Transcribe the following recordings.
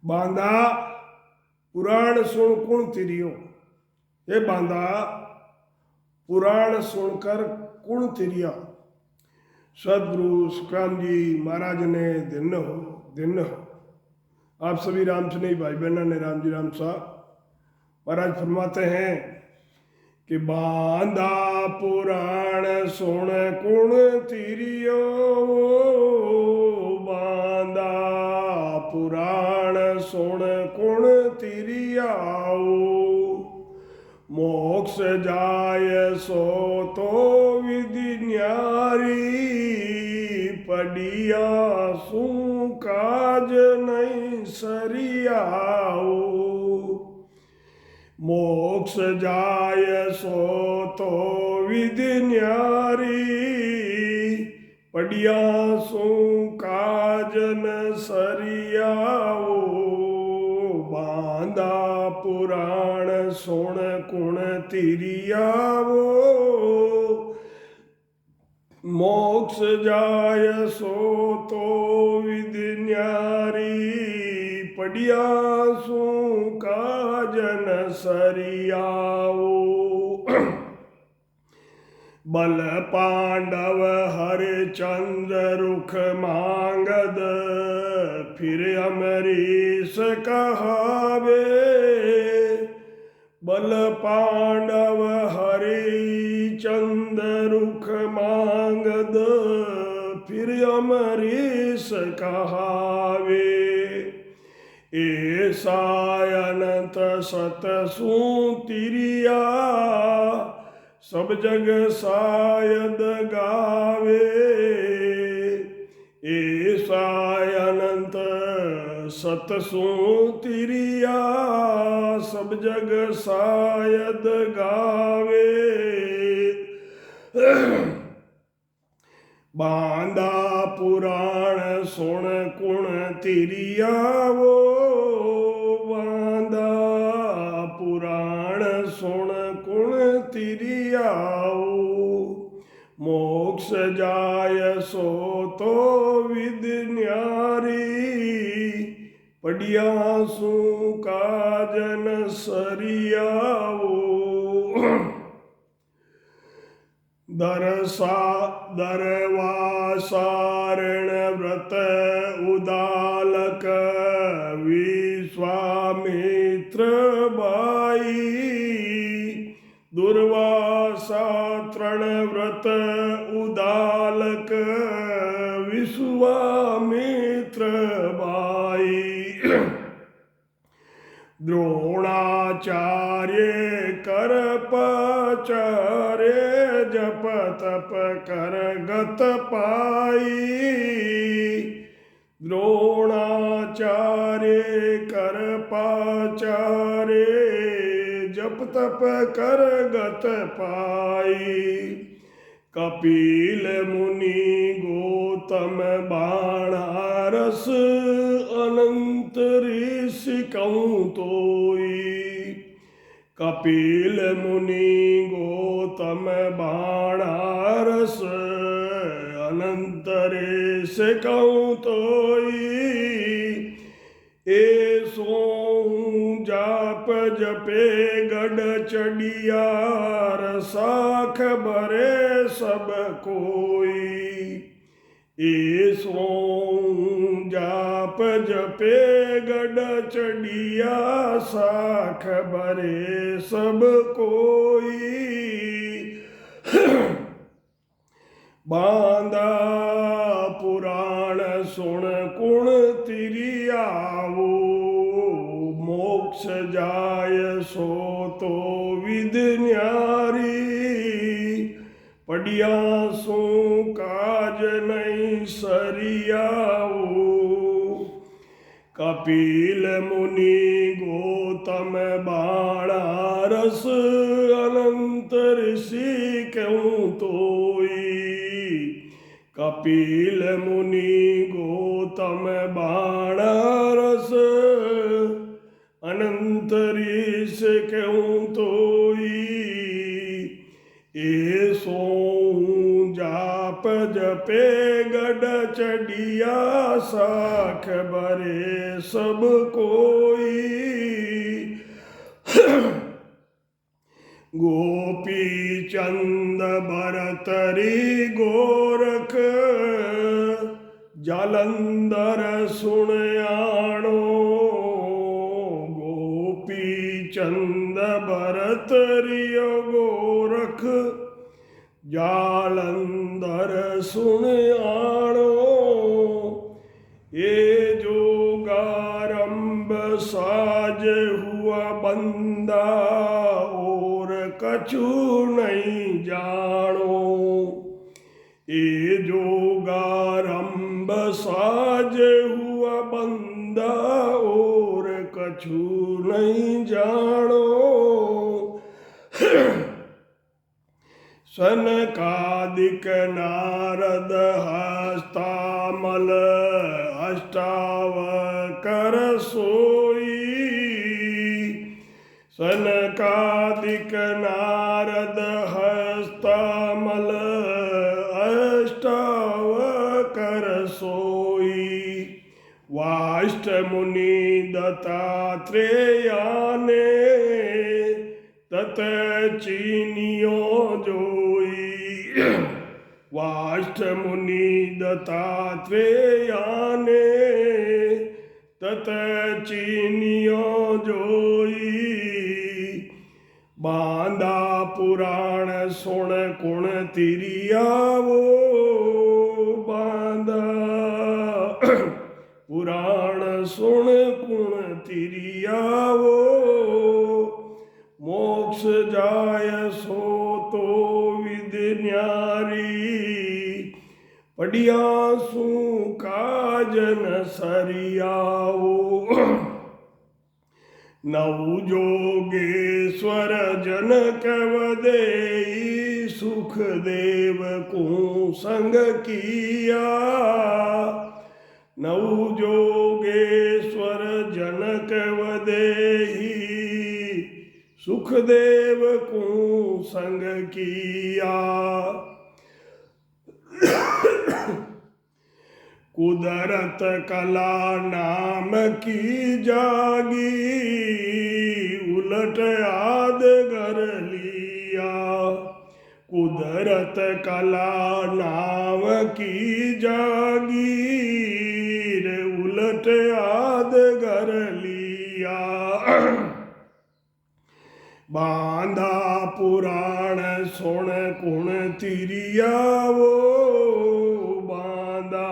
बांधा पुराण सुन कुण तिरियो। ये बांधा पुराण सुनकर कुण तिरिया। सदगुरु सुखराम जी महाराज ने दिन हो। आप सभी राम सुनी भाई बहना ने राम जी राम साहब महाराज फरमाते हैं कि बांधा पुराण सुन कुण तिरियो। बांधा पुराण सुन कुण तिरियाओ। मोक्ष जाय सो तो विधि न्यारी। पढ़िया सु काज नहीं सरियाओ। मोक्ष जाय सो तो विधि न्यारी। पढ़िया सु काज न सरियाओ। बांधा पुराण सुन कुण तिरियावो। मोक्ष जाय सो तो विधि न्यारी। पढ़िया सु काज न सरियाओ। बल पांडव हरिचंद्र रुख मांगद। फिर अमरीश कहावे। बल पांडव हरिचंद्र रुख मांगद। फिर अमरीश कहावे। ऐसा अनंत सत सु तिरिया। सब जग शायद गावे। ऐसा अनंत सत सु तिरिया। सब जग शायद गावे। बांधा पुराण सुन कुण तिरियावो। बांधा पुराण सुन कुण तिरियाओ। मोक्ष जाय सो तो विधि न्यारी। पढ़िया सु काज न सरियाओ। दरवासारण व्रत उदालक। विश्वामित्र बाई। दुर्वासा तृण व्रत उदालक। विश्वामित्र बाई। द्रोणाचार्य कर पाचार्य। जप तप कर गत पाई। द्रोणाचार्य कर पाचार्य। जप तप कर गत पाई। कपिल मुनि गौतम बाणारस। अनंत ऋषि कहूँ तोई। कपिल मुनि गौतम बाणारस। अनंत ऋषि कहूँ तोई। ऐसो जाप जपे गढ़ चढ़ियार। साख भरे सब कोई। ऐसो जाप जपे गढ़ चढ़िया। साख भरे सब कोई। बांधा पुराण सुन कुण तिरियावो। मोक्ष जाय सो तो विधि न्यारी। पढ़िया सु काज नहीं सरियाओ। कपिल मुनि गौतम बाणारस। अनंत ऋषि कहूँ तोई। कपिल मुनि गौतम बाणारस। अनंत ऋषि कहूँ तोई। ऐसो जाप जपे गढ़ चढ़िया। साख भरे सब कोई। गोपी चंद भरतरी गोरख जालंधर सुन आणो। गोपी चंद भरतरी गोरख जालंधर सुन आणो। ये जोगारंभ साज हुआ बंदा और कछु नहीं जानो। ये जोगारंभ साज हुआ बंदा और कछु नहीं जानो। सनकादिक नारद हस्तामल अष्टावकर सोई। सनकादिक नारद हस्तामल अष्टावकर सोई। वाष्ट मुनि दत्तात्रेया ने तत चीनियो जोई। वाष्ट मुनि दत्तात्रेया ने तत चीनियो जोई। बांधा पुराण सुन कुण तिरियावो। बांधा पुराण सुन कुण तिरियावो। मोक्ष जाय सो तो विद न्यारी। पढ़िया सु काजन सरियाओ। नव जोगेश्वर जनक वदेई। सुख देव को संग किया। नव जोगेश्वर जनक वदेई। सुखदेव को संग किया। कुदरत कला नाम की जागी। उलट आद घर लिया। कुदरत कला नाम की जागी। उलट आद घर लिया। बांधा पुराण सुन कुण तिरियावो। बांधा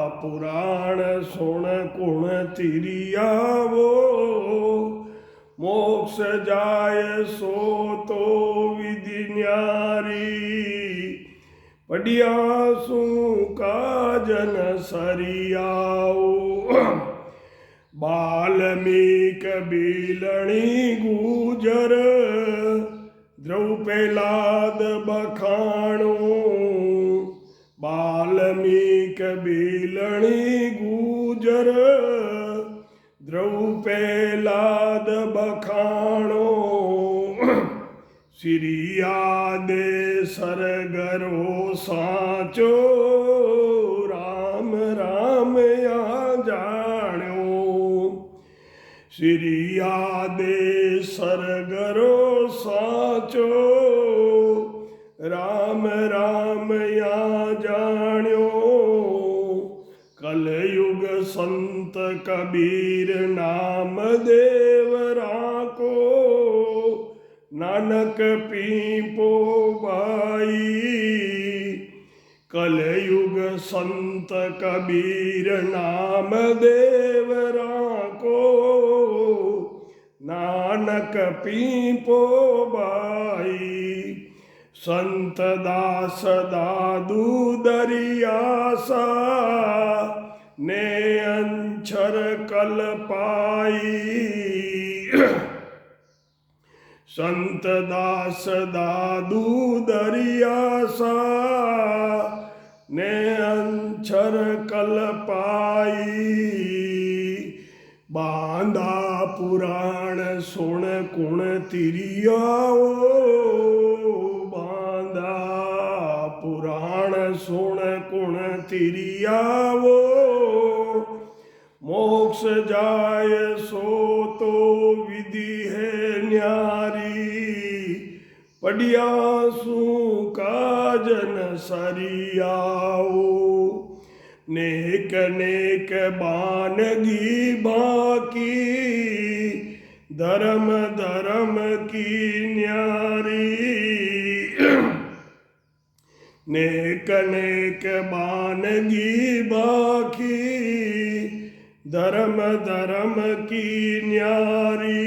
पुराण सुन कुण तिरियावो। मोक्ष जाय सो तो विधि न्यारी। पढ़िया सु काजन सरियाओ। बाल्मीक बीलणी गुजर। द्रौपलाद बखाणो। बाल्मीक बीलणी गुजर। द्रौपलाद बखाणो। सिरिया दे सरगरो साचो। राम राम या जाण्यो। सिरिया दे सरगरो साचो। राम राम या जाण्यो। कलयुग संत कबीर नाम देव राको। नानक पीपो बाई। कलयुग संत कबीर नाम देव राको। नानक पीपो बाई। संत दास दादू दरियासा। ने अंचर कल पाई। संत दास दादू दरियासा। ने अंचर कल पाई। बांधा पुराण सुन कुण तिरियाओ। बांधा पुराण सुन कुण तिरियाओ। मोक्ष जाय सो तो विधि है न्यारी, पढ़िया सू काजन सरियाओ, नेक नेक बानगी बाकी, धर्म धर्म की न्यारी। नेक नेक बानगी बाकी, धर्म धर्म की न्यारी।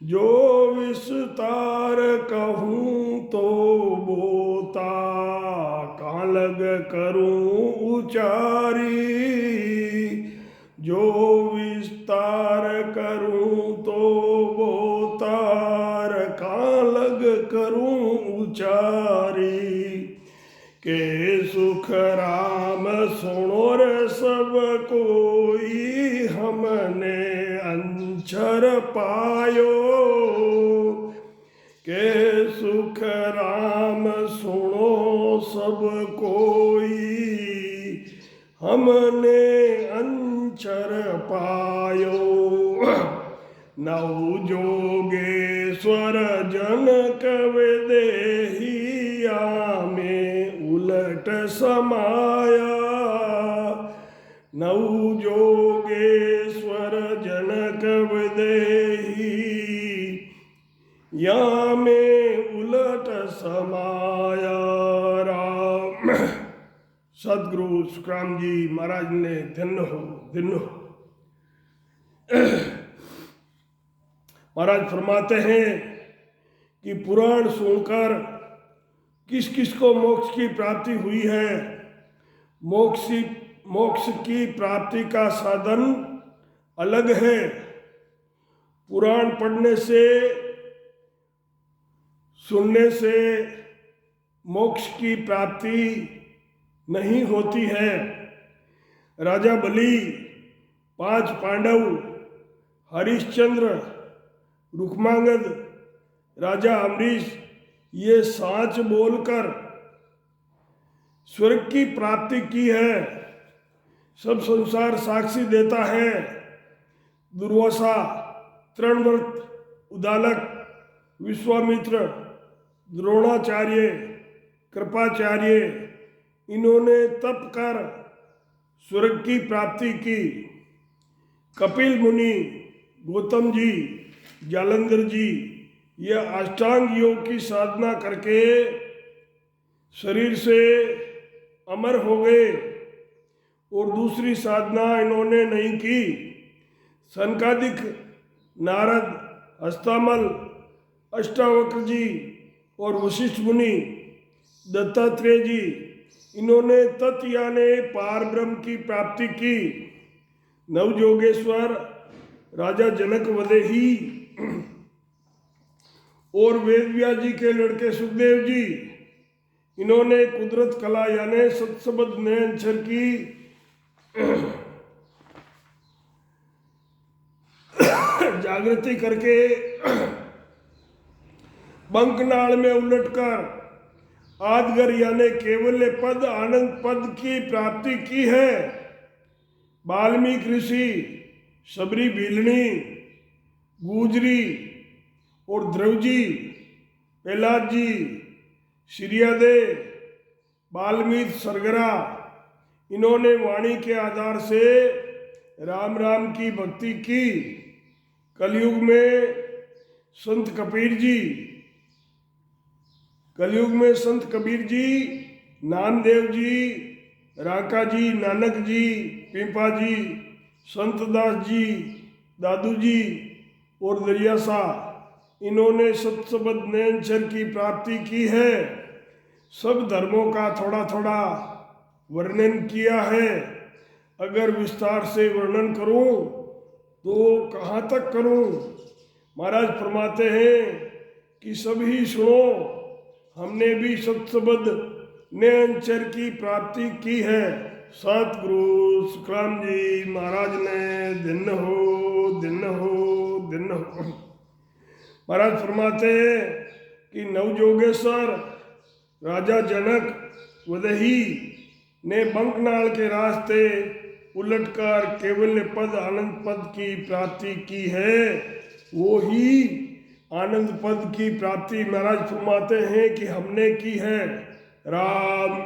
जो विस्तार कहूँ तो बोता, कहाँ लग करूँ उचारी। जो विस्तार करूँ तो बोतार, कहाँ लग करूँ उचारी। के सुख राम सुनो रे सब कोई, हमने अंचर पायो। के सुख राम सुनो सब कोई, हमने अंचर पायो। नौ जोगेश्वर जनक विदेहिया में उलट समाया। नौ जोगेश्वर जनक विदेही या में उलट समाया। राम सदगुरु सुखराम जी महाराज ने धन्य हो। महाराज फरमाते हैं कि पुराण सुनकर किस किस को मोक्ष की प्राप्ति हुई है। मोक्ष की प्राप्ति का साधन अलग है। पुराण पढ़ने से, सुनने से मोक्ष की प्राप्ति नहीं होती है। राजा बलि, 5 पांडव, हरिश्चंद्र, रुक्मांगद, राजा अम्बरीश, ये साच बोलकर स्वर्ग की प्राप्ति की है। सब संसार साक्षी देता है। दुर्वासा, तृणव्रत, उदालक, विश्वामित्र, द्रोणाचार्य, कृपाचार्य, इन्होंने तप कर स्वर्ग की प्राप्ति की। कपिल मुनि, गौतम जी, जालंधर जी, यह अष्टांग योग की साधना करके शरीर से अमर हो गए। और दूसरी साधना इन्होंने नहीं की। सनकादिक, नारद, हस्तामल, अष्टावक्र जी और वशिष्ठ मुनि, दत्तात्रेय जी, इन्होंने तत् यानी पार ब्रह्म की प्राप्ति की। नवजोगेश्वर राजा जनक वदेही और वेदव्यास जी के लड़के सुखदेव जी, इन्होंने कुदरत कला यानी सत्सबद नयनचर की जागृति करके बंकनाल में उलटकर आदगर यानी केवल्य पद, आनंद पद की प्राप्ति की है। वाल्मीकि ऋषि, सबरी भीलनी, गुजरी और ध्रुवजी, प्रहलाद जी, श्रीयादे, वाल्मीकि सरगरा, इन्होंने वाणी के आधार से राम राम की भक्ति की। कलयुग में संत कबीर जी, नामदेव जी, राका जी, नानक जी, पिंपा जी, संतदास जी, दादू जी और दरियासा, इन्होंने सत्सबद नयनचर की प्राप्ति की है। सब धर्मों का थोड़ा थोड़ा वर्णन किया है। अगर विस्तार से वर्णन करूं तो कहाँ तक करूं। महाराज फरमाते हैं कि सभी सुनो, हमने भी सत्सबद नयनचर की प्राप्ति की है। सतगुरु सुखराम जी महाराज ने दिन हो। महाराज फरमाते हैं कि नवजोगेश्वर राजा जनक वदही ने बंकनाल के रास्ते उलटकर केवल पद आनंद पद की प्राप्ति की है, वो ही आनंद पद की प्राप्ति महाराज फरमाते हैं कि हमने की है। राम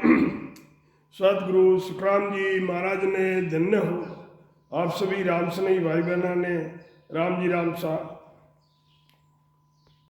सदगुरु सुखराम जी महाराज ने धन्य हो। आप सभी राम स्नेही भाई बहना ने राम जी राम सा